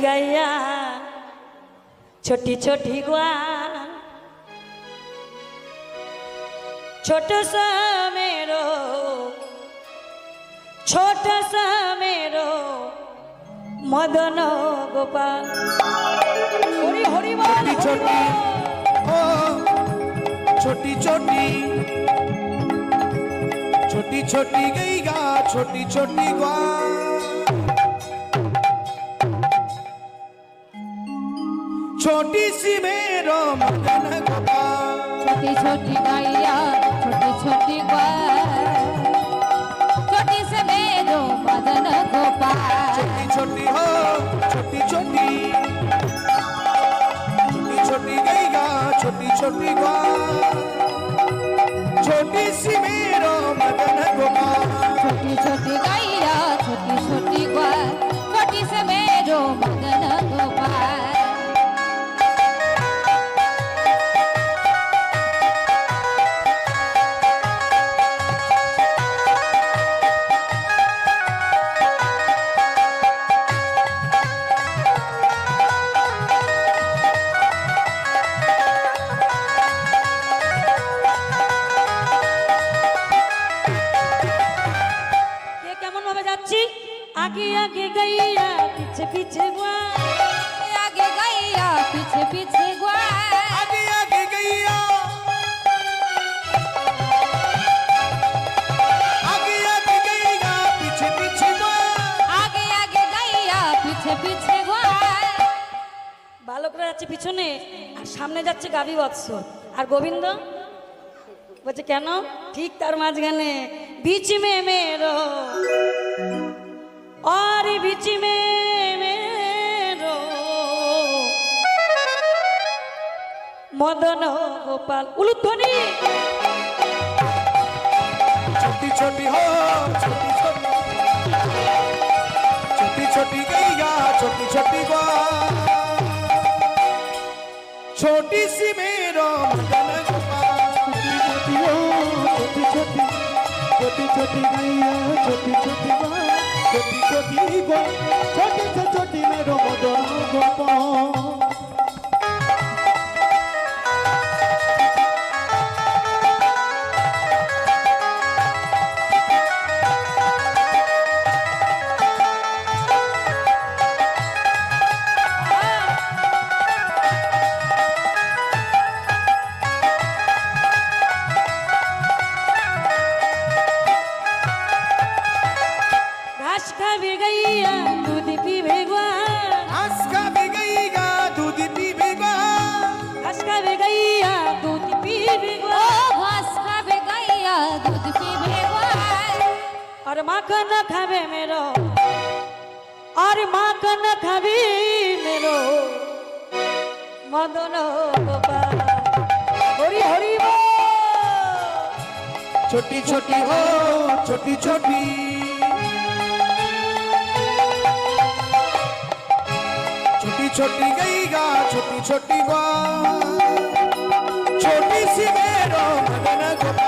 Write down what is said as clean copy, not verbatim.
गैया छोटी छोटी गुआ छोटा सा मेरो छोटा सा मेरो मदन गोपाल हरि हरि बोल छोटी ओ छोटी छोटी छोटी छोटी गईगा छोटी छोटी ग्वा छोटी सी मेरो मदन गोपाल छोटी छोटी गैया छोटी छोटी ग्वा छोटी से मेरो मदन गोपाल छोटी छोटी हो छोटी छोटी छोटी छोटी गईगा छोटी छोटी ग्वा छोटी सी मेरो मदन गोपाल छोटी छोटी गैया छोटी छोटी ग्वा छोटी से मेरो मदन गोपाल आगे आगे गैया पीछे पीछे गुआ आगे गैया पीछे पीछे गुआ आगे आगे गैया आगे आगे गैया पीछे पीछे गुआ आगे आगे गैया पीछे पीछे गुआ বালকরা যাচ্ছে পিছনে আর সামনে যাচ্ছে গাভী বৎস আর গোবিন্দ বলছে কেন ঠিক তার মাঝখানে बीच में मेरो और बीच में मेरो मदन गोपाल उलुध्वनि छोटी छोटी हो छोटी छोटी छोटी छोटी गैया छोटी छोटी ग्वा छोटी सी मेरो मदन गोपाल छोटी छोटी हो छोटी छोटी छोटी छोटी गैया छोटी छोटी ग्वा छोटी छोटी ग्वा छोटी से छोटी मेरो मदन गोपाल दूध पीवेगा घास खा भी गईगा दूध पीवेगा घास खावे गैया दूध पीवेगा ओ घास खावे गैया दूध पीवेगा और माखन खावे मेरो और माखन खावे मेरो मदन गोपाल हरि हरि बोल छोटी छोटी हो छोटी छोटी छोटी छोटी गईगा छोटी छोटी ग्वा छोटी सी मेरो मदन गोपाल